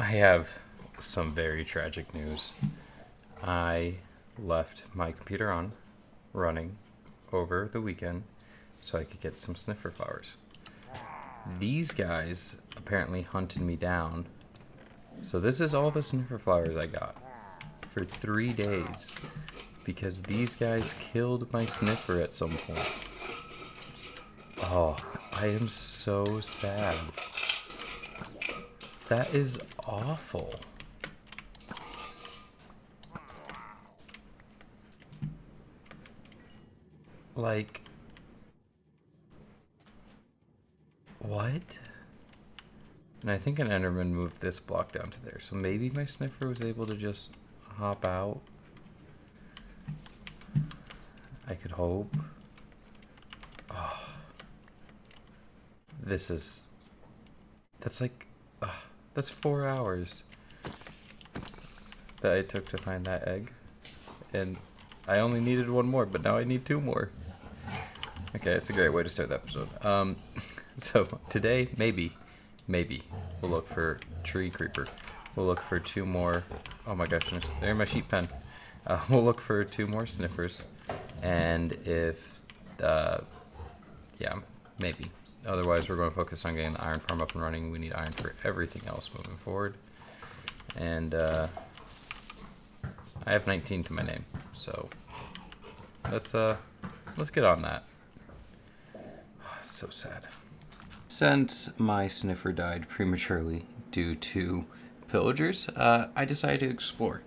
I have some very tragic news. I left my computer on, running, over the weekend so I could get some sniffer flowers. These guys apparently hunted me down. So this is all the sniffer flowers I got for 3 days because these guys killed my sniffer at some point. Oh, I am so sad. That is awful. Like, what? And I think an Enderman moved this block down to there, so maybe my sniffer was able to just hop out. I could hope. Oh, that's like, that's 4 hours that I took to find that egg. And I only needed one more, but now I need 2 more. Okay, it's a great way to start the episode. So today, maybe, we'll look for tree creeper. We'll look for 2 more. Oh my gosh, they're in my sheep pen. We'll look for 2 more sniffers, and if, yeah, maybe. Otherwise, we're going to focus on getting the iron farm up and running. We need iron for everything else moving forward. And I have 19 to my name, so let's get on that. So sad. Since my sniffer died prematurely due to pillagers, I decided to explore.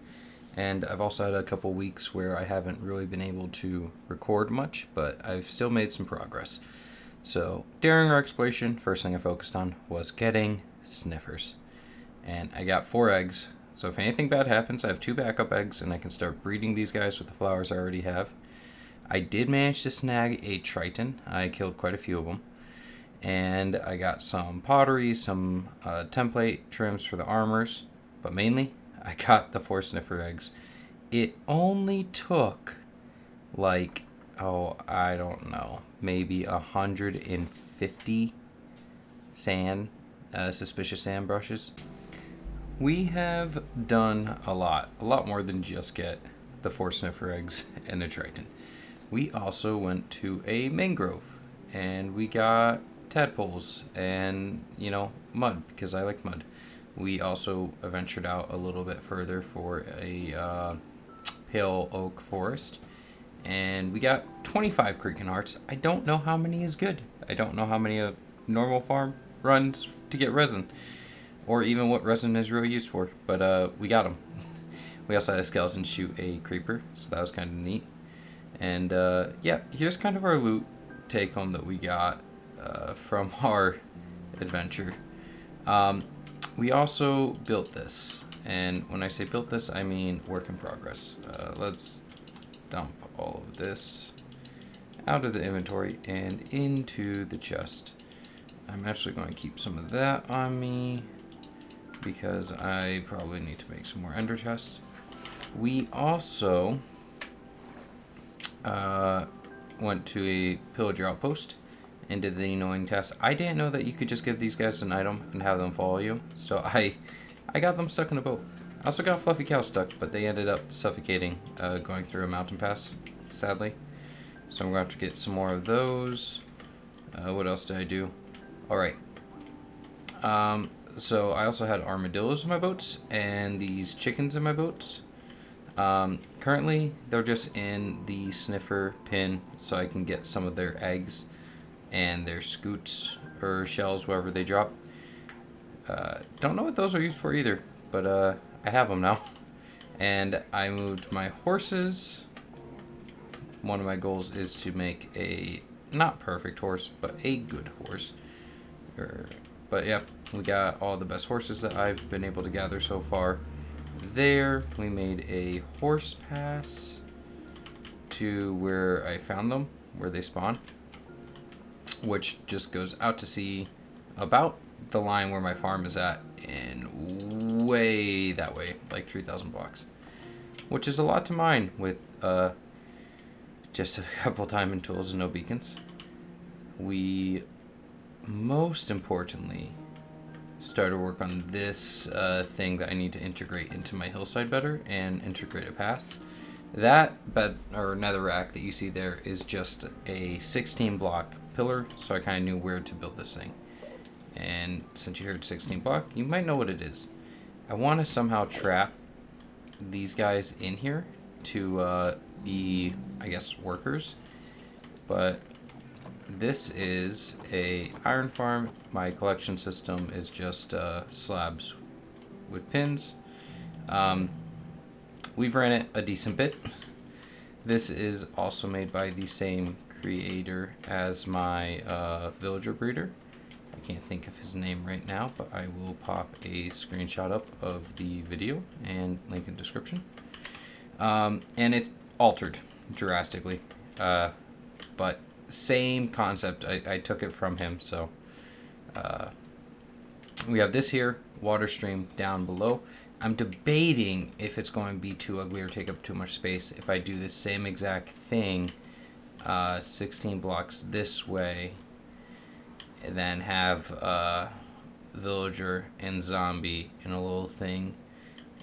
And I've also had a couple weeks where I haven't really been able to record much, but I've still made some progress. So during our exploration, first thing I focused on was getting sniffers. And I got 4 eggs, so if anything bad happens, I have 2 backup eggs and I can start breeding these guys with the flowers I already have. I did manage to snag a triton. I killed quite a few of them. And I got some pottery, some template trims for the armors, but mainly I got the 4 sniffer eggs. It only took like, I don't know, maybe 150 suspicious sand brushes. We have done a lot more than just get the 4 sniffer eggs and a triton. We also went to a mangrove and we got tadpoles and, mud, because I like mud. We also ventured out a little bit further for a pale oak forest, and we got 25 creaking hearts. I don't know how many is good. I don't know how many a normal farm runs to get resin, or even what resin is really used for, but we got them. We also had a skeleton shoot a creeper, so that was kind of neat. And yeah, here's kind of our loot take home that we got from our adventure. We also built this, and when I say built this, I mean work in progress. Let's dump all of this out of the inventory and into the chest. I'm actually going to keep some of that on me because I probably need to make some more ender chests. We also went to a pillager outpost and did the annoying task. I didn't know that you could just give these guys an item and have them follow you, so I got them stuck in a boat. I also got Fluffy Cow stuck, but they ended up suffocating going through a mountain pass, sadly. So I'm going to have to get some more of those. What else did I do? Alright. So I also had armadillos in my boats and these chickens in my boats. Currently, they're just in the sniffer pin so I can get some of their eggs and their scoots or shells, wherever they drop. Don't know what those are used for either, but I have them now. And I moved my horses. One of my goals is to make a not perfect horse, but a good horse. But yeah, we got all the best horses that I've been able to gather so far. There, we made a horse pass to where I found them, where they spawn, which just goes out to sea about the line where my farm is at and way that way, like 3,000 blocks, which is a lot to mine with just a couple diamond tools and no beacons. We most importantly started work on this thing that I need to integrate into my hillside better and integrate a path. That bed or netherrack that you see there is just a 16 block pillar, so I kind of knew where to build this thing. And since you heard 16 block, you might know what it is. I want to somehow trap these guys in here to be, I guess, workers. But this is a iron farm. My collection system is just slabs with pins. We've ran it a decent bit. This is also made by the same creator as my villager breeder. I can't think of his name right now, but I will pop a screenshot up of the video and link in the description. And it's altered drastically, but same concept. I took it from him. So we have this here, water stream down below. I'm debating if it's going to be too ugly or take up too much space if I do the same exact thing 16 blocks this way and then have villager and zombie in a little thing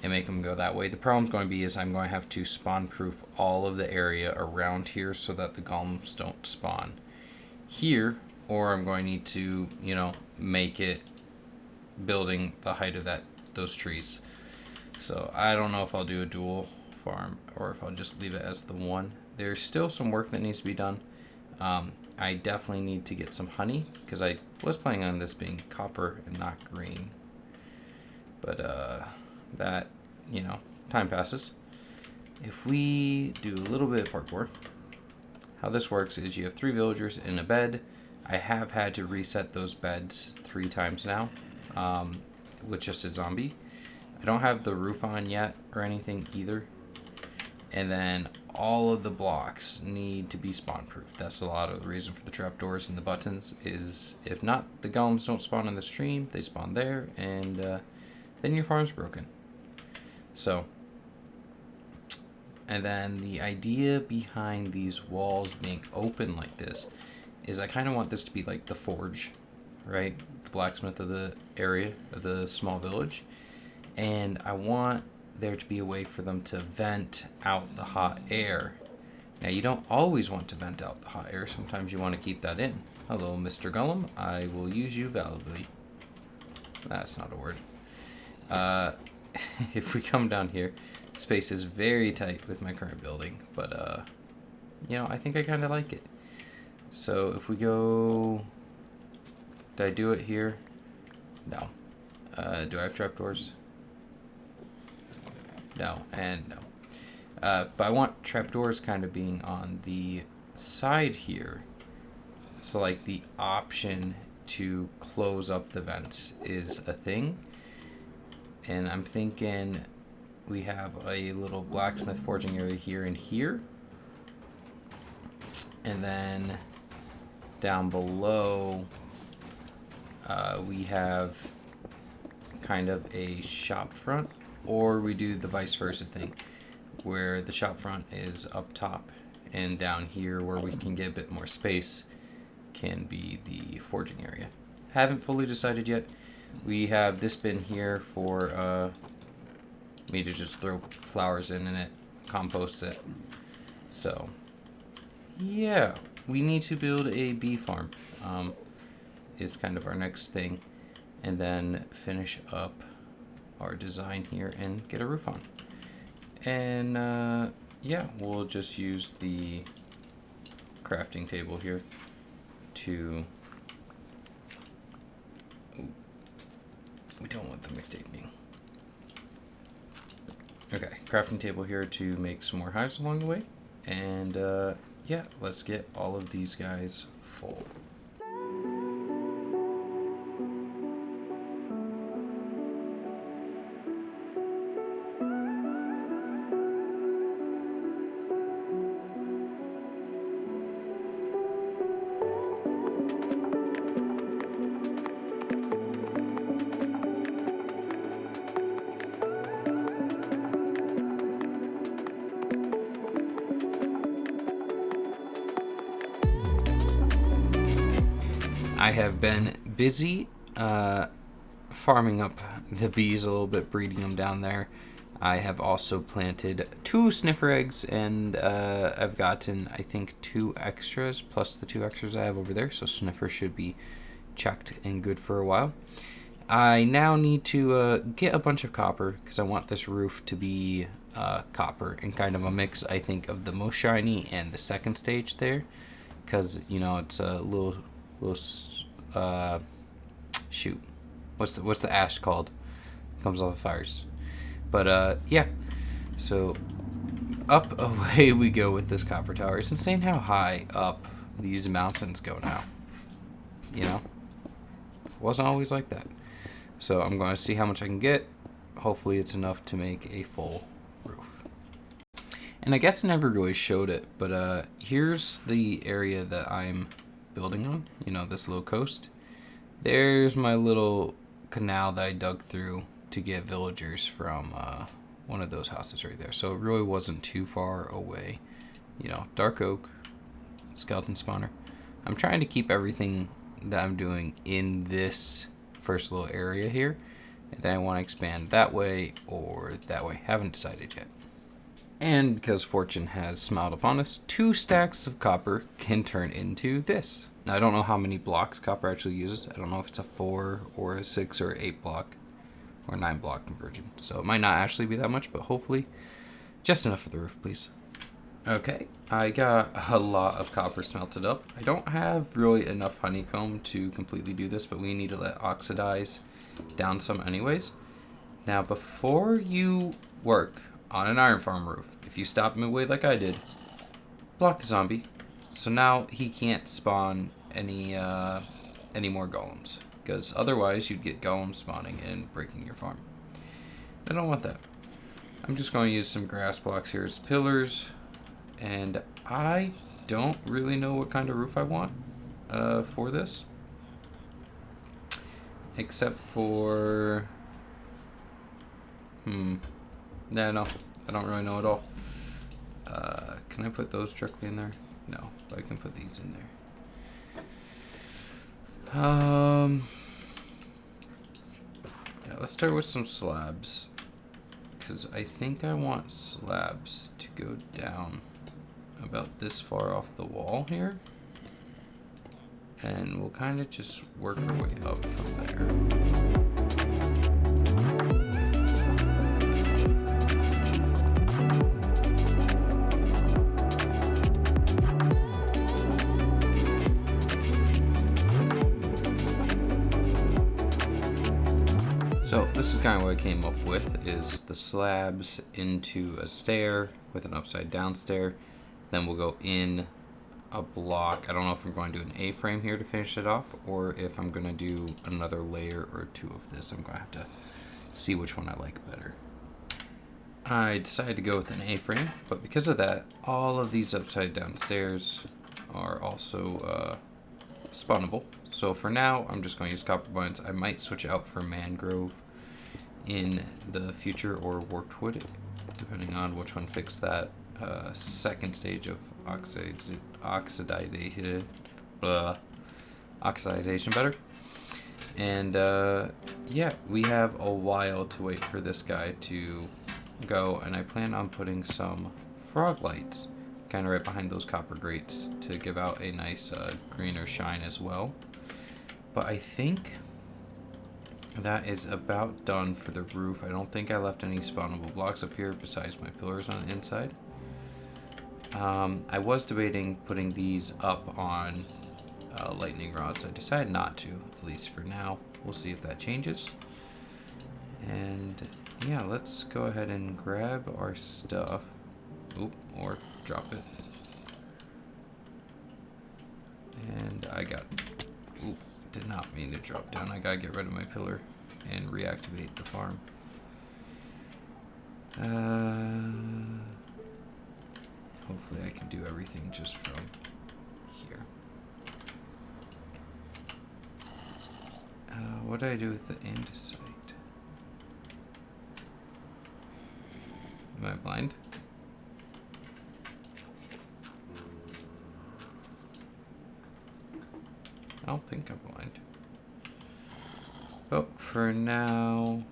and make them go that way. The problem's going to be is I'm going to have to spawn proof all of the area around here so that the golems don't spawn here, or I'm going to need to, you know, make it building the height of those trees. So I don't know if I'll do a dual farm or if I'll just leave it as the one. There's still some work that needs to be done. I definitely need to get some honey because I was planning on this being copper and not green. But that, you know, time passes. If we do a little bit of parkour, how this works is you have 3 villagers in a bed. I have had to reset those beds 3 times now with just a zombie. I don't have the roof on yet or anything either. And then all of the blocks need to be spawn proof. That's a lot of the reason for the trapdoors and the buttons is if not, the golems don't spawn in the stream, they spawn there, and then your farm's broken. So, and then the idea behind these walls being open like this is I kind of want this to be like the forge, right? The blacksmith of the area, of the small village. And I want there to be a way for them to vent out the hot air. Now, you don't always want to vent out the hot air. Sometimes you want to keep that in. Hello, Mr. Golem. I will use you valuably. That's not a word. If we come down here, space is very tight with my current building. But, you know, I think I kind of like it. So if we go... Did I do it here? No. Do I have trapdoors? No, and no. But I want trapdoors kind of being on the side here. So like the option to close up the vents is a thing. And I'm thinking we have a little blacksmith forging area here and here. And then down below we have kind of a shop front. Or we do the vice versa thing, where the shop front is up top and down here where we can get a bit more space can be the forging area. Haven't fully decided yet. We have this bin here for me to just throw flowers in it, compost it. So, yeah, we need to build a bee farm is kind of our next thing. And then finish up our design here and get a roof on. And yeah, we'll just use the crafting table here to... Ooh, we don't want the mixtape being. Okay, crafting table here to make some more hives along the way. And yeah, let's get all of these guys full. I have been busy farming up the bees a little bit, breeding them down there. I have also planted 2 sniffer eggs, and I've gotten, I think, 2 extras, plus the 2 extras I have over there, so sniffer should be checked and good for a while. I now need to get a bunch of copper, because I want this roof to be copper, and kind of a mix, I think, of the most shiny and the second stage there, because, you know, it's a little shoot, what's the ash called? Comes off of fires. But yeah, so up away we go with this copper tower. It's insane how high up these mountains go now. You know, it wasn't always like that. So I'm going to see how much I can get. Hopefully it's enough to make a full roof. And I guess I never really showed it, but here's the area that I'm building on. You know, this little coast. There's my little canal that I dug through to get villagers from one of those houses right there. So it really wasn't too far away. You know, dark oak, skeleton spawner. I'm trying to keep everything that I'm doing in this first little area here. And then I want to expand that way or that way. Haven't decided yet. And because fortune has smiled upon us, 2 stacks of copper can turn into this. Now I don't know how many blocks copper actually uses. I don't know if it's a 4 or a 6 or 8 block or 9 block conversion. So it might not actually be that much, but hopefully just enough for the roof, please. Okay, I got a lot of copper smelted up. I don't have really enough honeycomb to completely do this, but we need to let oxidize down some anyways. Now before you work on an iron farm roof, if you stop midway like I did, block the zombie. So now he can't spawn any more golems, because otherwise you'd get golems spawning and breaking your farm. I don't want that. I'm just going to use some grass blocks here as pillars, and I don't really know what kind of roof I want for this, except for no, I don't really know at all. Can I put those directly in there? No, but I can put these in there. Yeah, let's start with some slabs, because I think I want slabs to go down about this far off the wall here, and we'll kind of just work our way up from there. So this is kind of what I came up with, is the slabs into a stair with an upside down stair. Then we'll go in a block. I don't know if I'm going to do an A-frame here to finish it off, or if I'm going to do another layer or 2 of this. I'm going to have to see which one I like better. I decided to go with an A-frame, but because of that, all of these upside down stairs are also spawnable. So for now, I'm just going to use copper buttons. I might switch out for mangrove in the future, or warped wood, depending on which one fixed that second stage of oxidization better. And yeah, we have a while to wait for this guy to go, and I plan on putting some frog lights kind of right behind those copper grates to give out a nice greener shine as well. But I think that is about done for the roof. I don't think I left any spawnable blocks up here besides my pillars on the inside. I was debating putting these up on lightning rods. I decided not to, at least for now. We'll see if that changes. And yeah, let's go ahead and grab our stuff. Oop, or drop it. And I got, oop, did not mean to drop down. I gotta get rid of my pillar and reactivate the farm. Hopefully I can do everything just from here. What do I do with the andesite? Am I blind? I don't think I'm blind. Oh, for now,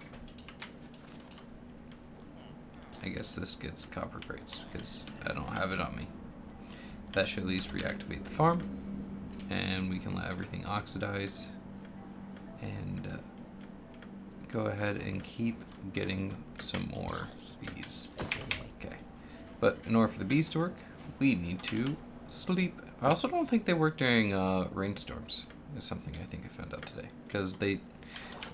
I guess this gets copper crates because I don't have it on me. That should at least reactivate the farm, and we can let everything oxidize and go ahead and keep getting some more bees. Okay, but in order for the bees to work, we need to sleep. I also don't think they work during rainstorms. Is something I think I found out today, because I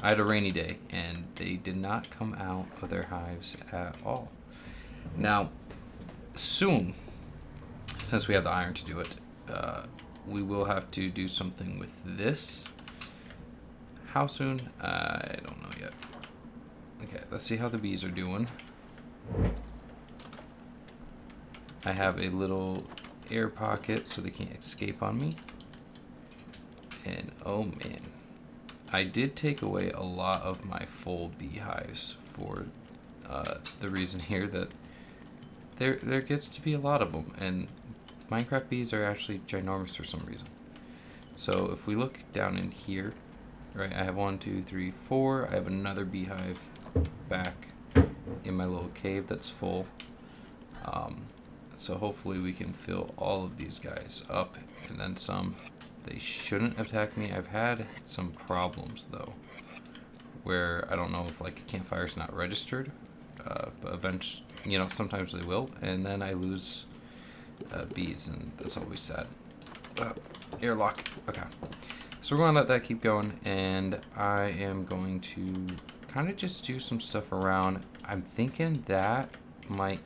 had a rainy day and they did not come out of their hives at all. Now, soon, since we have the iron to do it, we will have to do something with this. How soon? I don't know yet. Okay, let's see how the bees are doing. I have a little air pocket so they can't escape on me. And oh man, I did take away a lot of my full beehives for the reason here that there gets to be a lot of them, and Minecraft bees are actually ginormous for some reason. So if we look down in here, right, I have 1, 2, 3, 4. I have another beehive back in my little cave that's full. So hopefully we can fill all of these guys up and then some. They shouldn't attack me. I've had some problems though, where I don't know if like a campfire's not registered, but eventually, you know, sometimes they will, and then I lose bees, and that's always sad. Airlock. Okay. So we're going to let that keep going, and I am going to kind of just do some stuff around. I'm thinking that might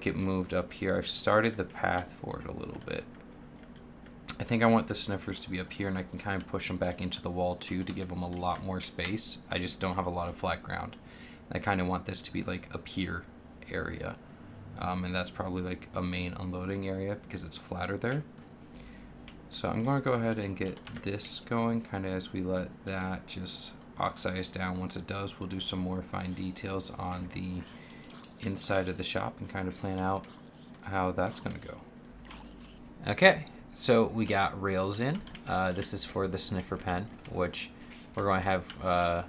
get moved up here. I've started the path for it a little bit. I think I want the sniffers to be up here, and I can kind of push them back into the wall too to give them a lot more space. I just don't have a lot of flat ground. I kind of want this to be like a pier area, and that's probably like a main unloading area because it's flatter there. So I'm going to go ahead and get this going kind of as we let that just oxidize down. Once it does, we'll do some more fine details on the inside of the shop and kind of plan out how that's going to go. Okay, so we got rails in. This is for the sniffer pen, which we're going to have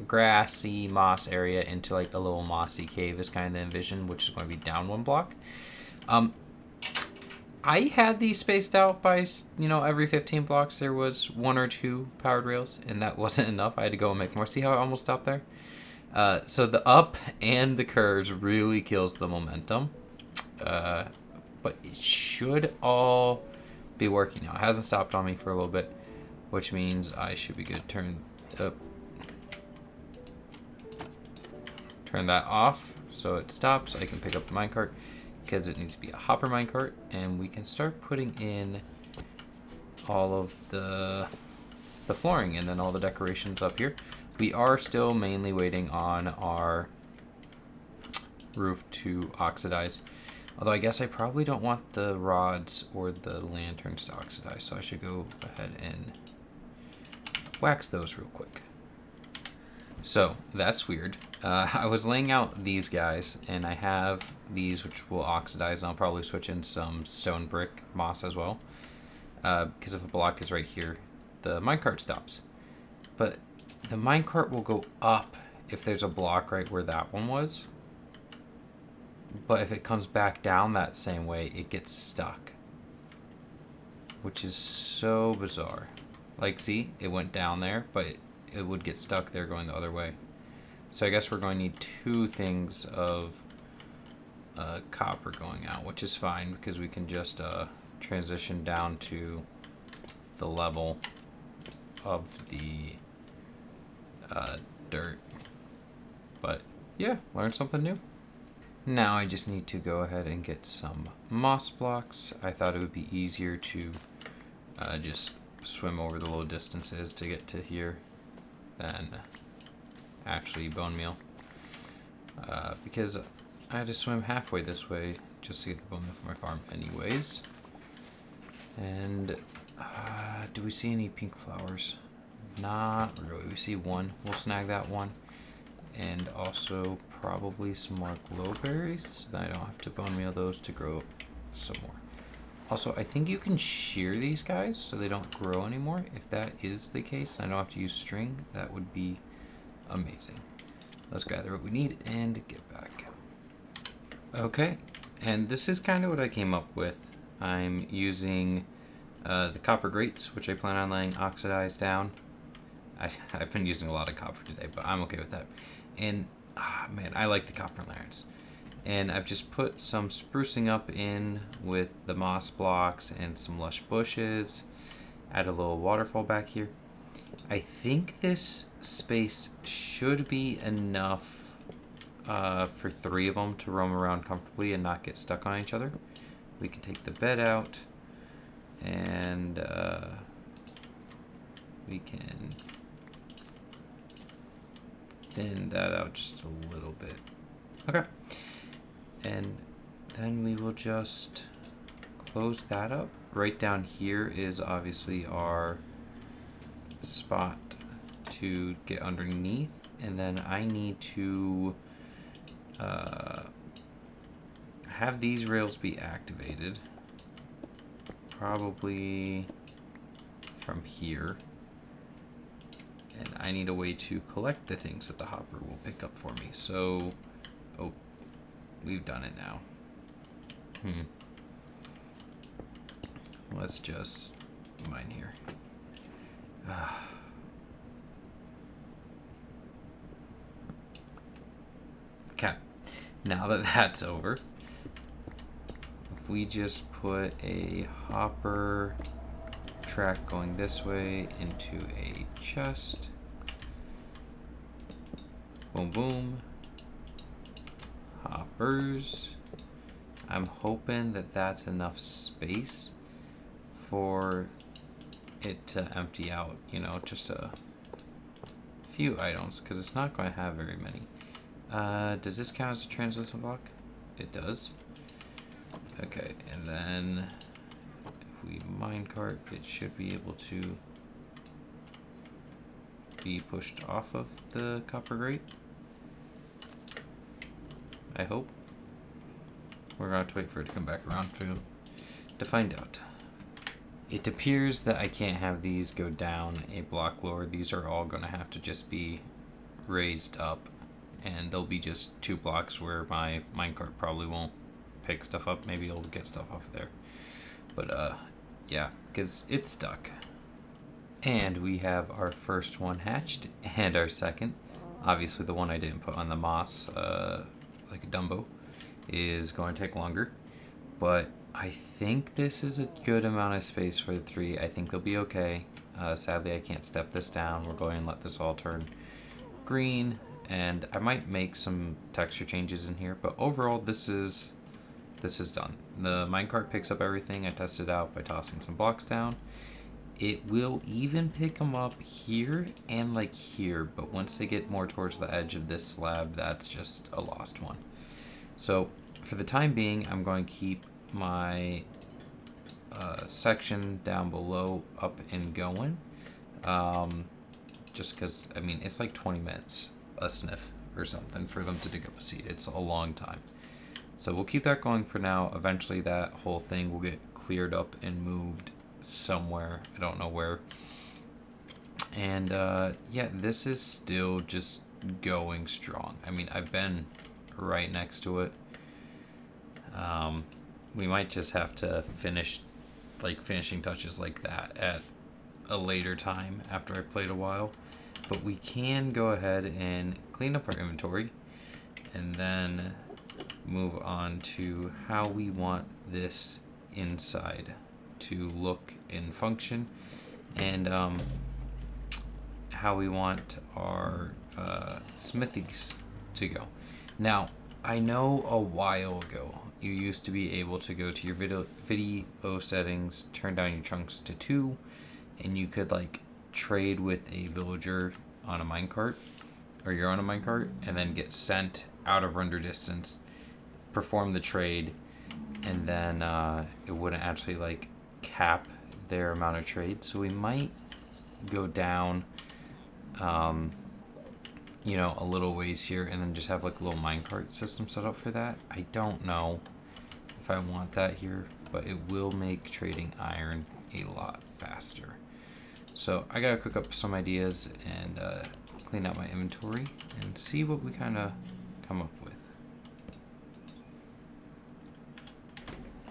grassy moss area into like a little mossy cave is kind of the envision, which is going to be down 1 block. I had these spaced out by, you know, every 15 blocks there was 1 or 2 powered rails, and that wasn't enough. I had to go and make more. See how I almost stopped there? So the up and the curves really kills the momentum, but it should all be working now. It hasn't stopped on me for a little bit, which means I should be good. Turn that off so it stops. I can pick up the minecart because it needs to be a hopper minecart, and we can start putting in all of the flooring and then all the decorations up here. We are still mainly waiting on our roof to oxidize, although I guess I probably don't want the rods or the lanterns to oxidize, so I should go ahead and wax those real quick. So that's weird. I was laying out these guys, and I have these which will oxidize, and I'll probably switch in some stone brick moss as well, because if a block is right here, the minecart stops. But the minecart will go up if there's a block right where that one was, but if it comes back down that same way, it gets stuck, which is so bizarre. Like, see, it went down there, but it would get stuck there going the other way. So I guess we're going to need 2 things of copper going out, which is fine because we can just transition down to the level of the dirt. But yeah, learn something new. Now I just need to go ahead and get some moss blocks. I thought it would be easier to just swim over the little distances to get to here than actually bone meal, because I had to swim halfway this way just to get the bone meal for my farm anyways. And do we see any pink flowers? Not really. We see 1. We'll snag that 1, and also probably some more glowberries so that I don't have to bone meal those to grow some more. Also, I think you can shear these guys so they don't grow anymore. If that is the case, and I don't have to use string, that would be amazing. Let's gather what we need and get back. Okay, and this is kind of what I came up with. I'm using the copper grates, which I plan on laying oxidized down. I've been using a lot of copper today, but I'm okay with that. And, man, I like the copper lanterns. And I've just put some sprucing up in with the moss blocks and some lush bushes. Add a little waterfall back here. I think this space should be enough for 3 of them to roam around comfortably and not get stuck on each other. We can take the bed out and we can thin that out just a little bit. Okay. And then we will just close that up. Right down here is obviously our spot to get underneath. And then I need to have these rails be activated. Probably from here. And I need a way to collect the things that the hopper will pick up for me. So, oh. We've done it now. Let's just mine here. Okay. Now that that's over, if we just put a hopper track going this way into a chest. Boom, boom. Hoppers. I'm hoping that that's enough space for it to empty out, you know, just a few items, because it's not going to have very many. Does this count as a translucent block? It does. Okay, and then if we minecart, it should be able to be pushed off of the copper grate. I hope. We're going to have to wait for it to come back around to find out. It appears that I can't have these go down a block lower. These are all going to have to just be raised up. And there'll be just 2 blocks where my minecart probably won't pick stuff up. Maybe it'll get stuff off there. But, yeah, because it's stuck. And we have our first one hatched and our second. Obviously, the one I didn't put on the moss, like a Dumbo, is going to take longer, but I think this is a good amount of space for the 3. I think they'll be okay. Sadly, I can't step this down. We're going to let this all turn green, and I might make some texture changes in here, but overall, this is done. The minecart picks up everything. I tested it out by tossing some blocks down. It will even pick them up here and like here, but once they get more towards the edge of this slab, that's just a lost one. So for the time being, I'm going to keep my section down below up and going. Just because, I mean, it's like 20 minutes a sniff or something for them to dig up a seed. It's a long time. So we'll keep that going for now. Eventually that whole thing will get cleared up and moved somewhere. I don't know where. And yeah, this is still just going strong. I mean, I've been right next to it. We might just have to finish like finishing touches like that at a later time after I played a while. But we can go ahead and clean up our inventory and then move on to how we want this inside to look and function, and how we want our smithies to go. Now, I know a while ago you used to be able to go to your video settings, turn down your chunks to 2, and you could like trade with a villager on a minecart, or you're on a minecart, and then get sent out of render distance, perform the trade, and then it wouldn't actually like cap their amount of trade. So we might go down you know, a little ways here and then just have like a little minecart system set up for that. I don't know if I want that here. but it will make trading iron a lot faster. So I gotta cook up some ideas and clean out my inventory and see what we kind of come up with.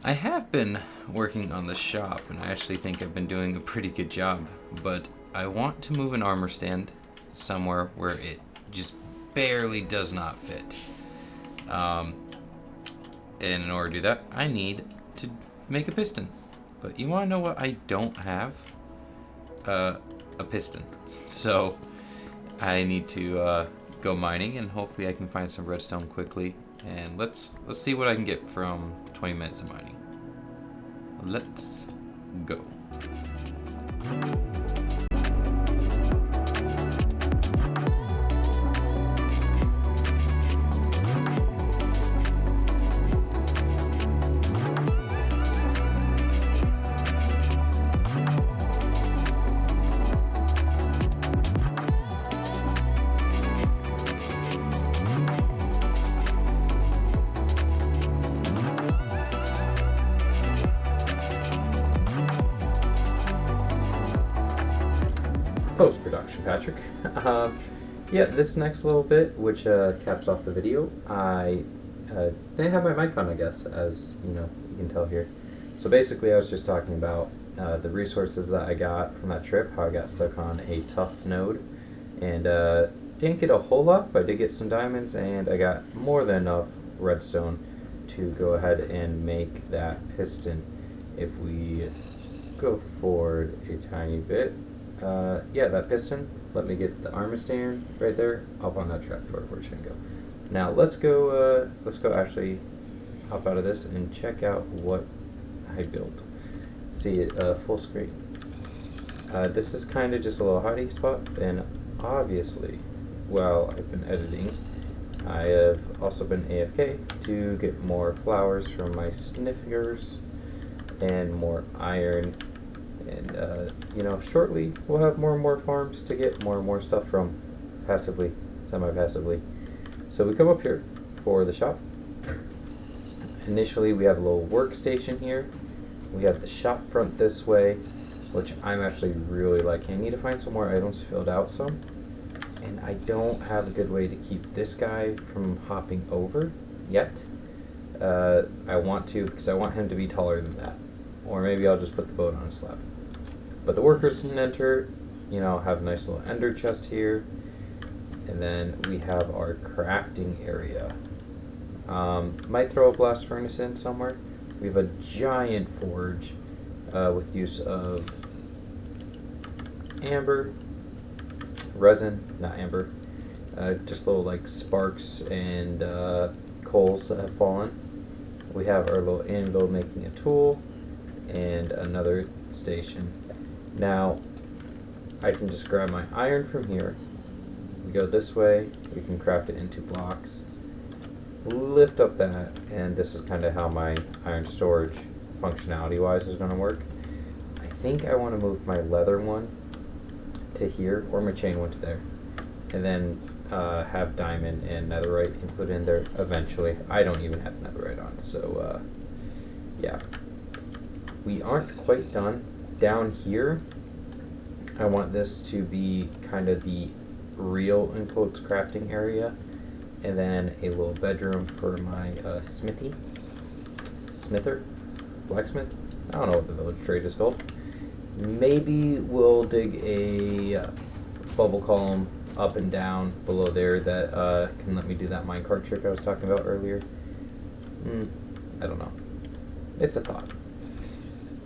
I have been working on the shop, and I actually think I've been doing a pretty good job, but I want to move an armor stand somewhere where it just barely does not fit. And in order to do that, I need to make a piston. But you want to know what I don't have? A piston. So I need to go mining, and hopefully I can find some redstone quickly. And let's see what I can get from 20 minutes of mining. Let's go. Post-production, Patrick. Yeah, this next little bit, which caps off the video, I didn't have my mic on, I guess, as you can tell here. So basically, I was just talking about the resources that I got from that trip, how I got stuck on a tough node, and didn't get a whole lot, but I did get some diamonds, and I got more than enough redstone to go ahead and make that piston. If we go forward a tiny bit, yeah, that piston, let me get the armor stand right there up on that trapdoor where it should go. Now let's go actually hop out of this and check out what I built. See it full screen. This is kind of just a little hiding spot, and obviously while I've been editing, I have also been AFK to get more flowers from my sniffers and more iron. And, shortly we'll have more and more farms to get more and more stuff from, passively, semi-passively. So we come up here for the shop. Initially we have a little workstation here. We have the shop front this way, which I'm actually really liking. I need to find some more items filled out some. And I don't have a good way to keep this guy from hopping over yet. I want to, because I want him to be taller than that. Or maybe I'll just put the boat on a slab. But the workers can enter, have a nice little ender chest here. And then we have our crafting area. Might throw a blast furnace in somewhere. We have a giant forge with use of amber, resin, not amber, just little like sparks and coals that have fallen. We have our little anvil making a tool and another station. Now I can just grab my iron from here. We go this way, we can craft it into blocks, lift up that, and this is kind of how my iron storage functionality wise is going to work. I think I want to move my leather one to here, or my chain one to there, and then have diamond and netherite included in there eventually. I don't even have netherite on, so yeah. We aren't quite done. Down here, I want this to be kind of the real, in quotes, crafting area, and then a little bedroom for my smither, blacksmith. I don't know what the village trade is called. Maybe we'll dig a bubble column up and down below there that can let me do that minecart trick I was talking about earlier. I don't know. It's a thought.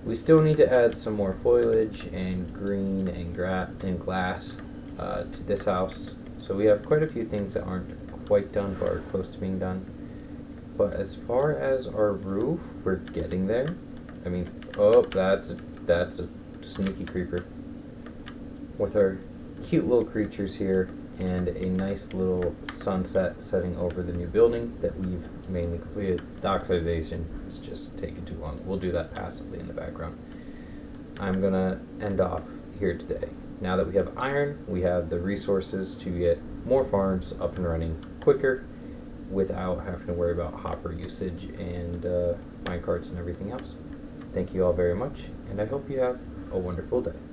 We still need to add some more foliage and green and glass to this house. So we have quite a few things that aren't quite done but are close to being done. But as far as our roof, we're getting there. I mean, oh, that's a sneaky creeper. With our cute little creatures here and a nice little sunset setting over the new building that we've mainly completed. The oxidation is just taking too long. We'll do that passively in the background. I'm gonna end off here today. Now that we have iron, we have the resources to get more farms up and running quicker without having to worry about hopper usage and minecarts and everything else. Thank you all very much, and I hope you have a wonderful day.